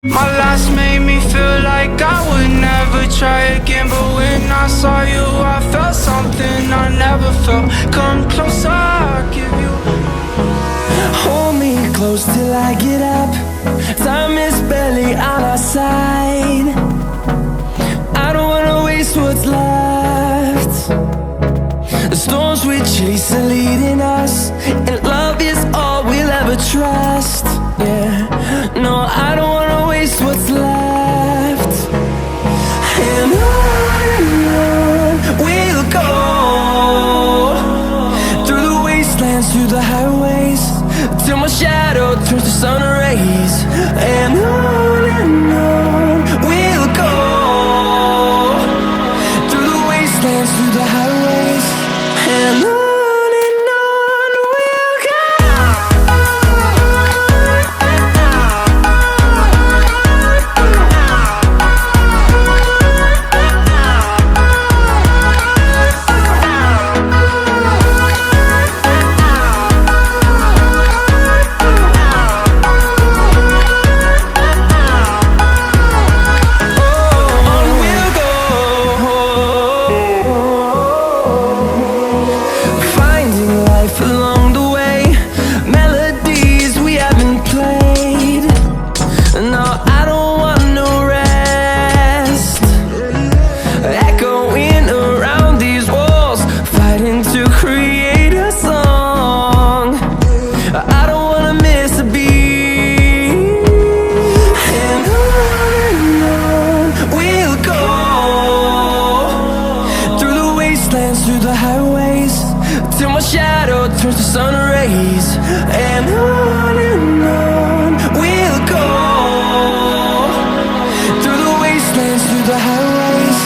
My last made me feel like I would never try again, but when I saw you I felt something I never felt. Come closer, I'll give you. Hold me close till I get up. Time is barely on our side. I don't wanna waste what's left. The storms we chase are leading us, and love is all we'll ever trust. Yeah, no, I don't wanna waste what's left. And on we'll go, through the wastelands, through the highways, till my shadow turns to sun rays. And on we'll go, through the wastelands, through the highways, and on we'll go. Along the way, melodies we haven't played. No, I don't want no rest. Echoing around these walls, fighting to create a song. I don't wanna miss a beat. And on we'll go, through the wastelands, through the highways, till my shadow turns to sun rays. And on we'll go, through the wastelands, through the highways,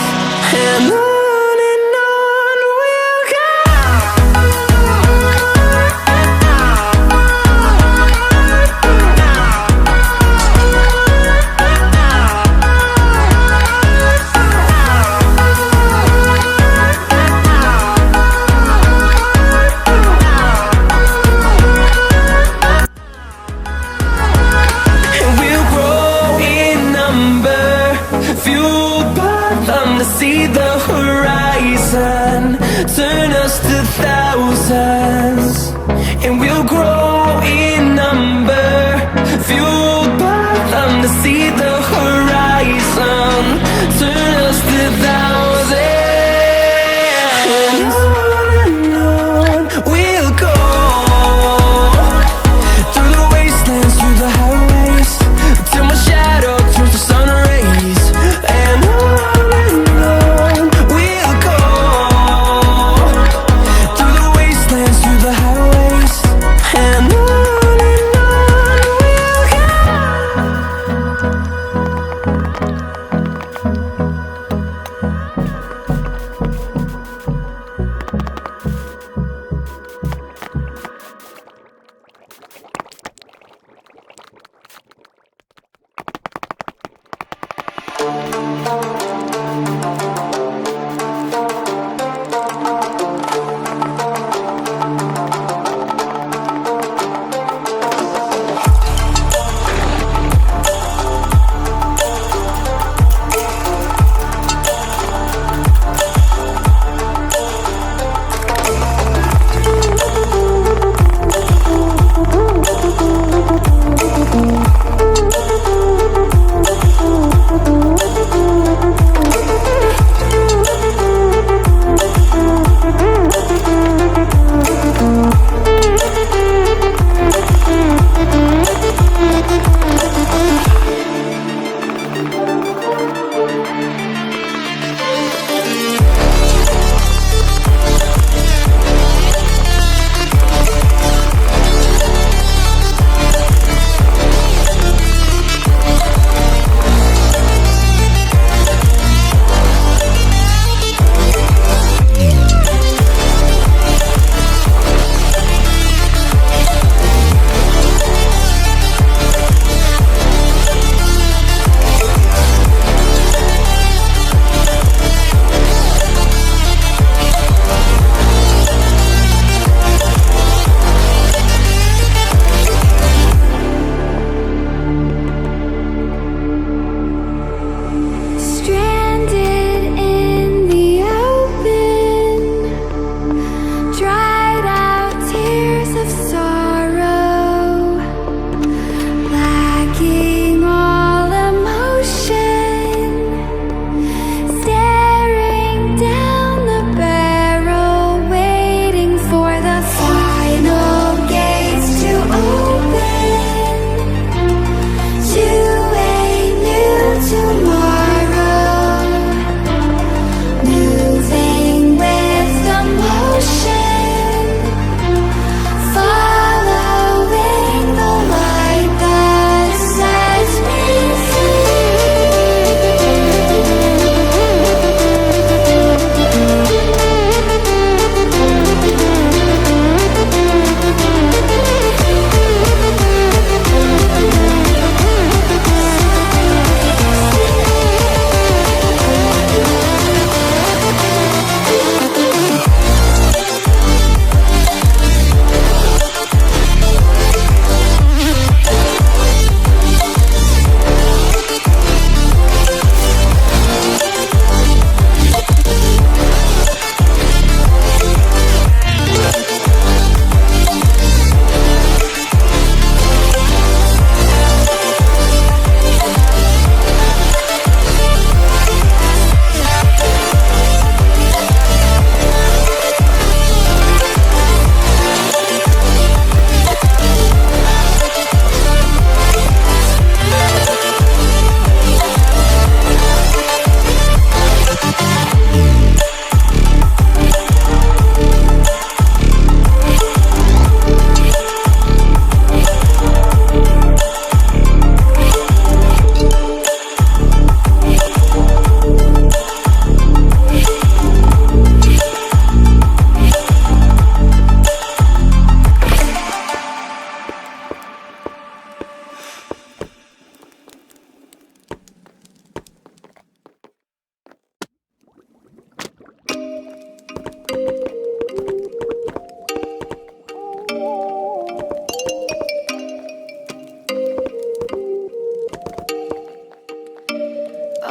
and on we'll go. Fueled by them to see the horizon, turn us to thousands, and we'll grow in number. Fueled by them to see the horizon, turn us to thousands, and on we'll go, through the wastelands, through the highways, till my shadow turns to sun rays. And on we'll go, through the wastelands, through the highways, and on we'll go.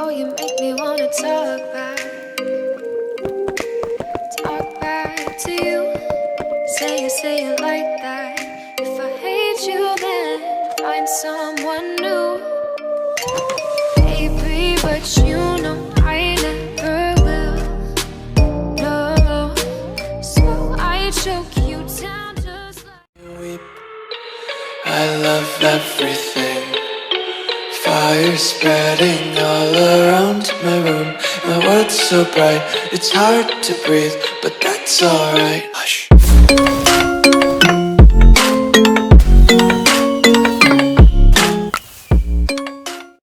Oh, you make me wanna talk back to you. Say it like that. If I hate you, then find someone new. Baby, but you know I never will. No, so I choke you down just like. I love everything. Fire spreading all around my room. My world's so bright, it's hard to breathe, but that's alright.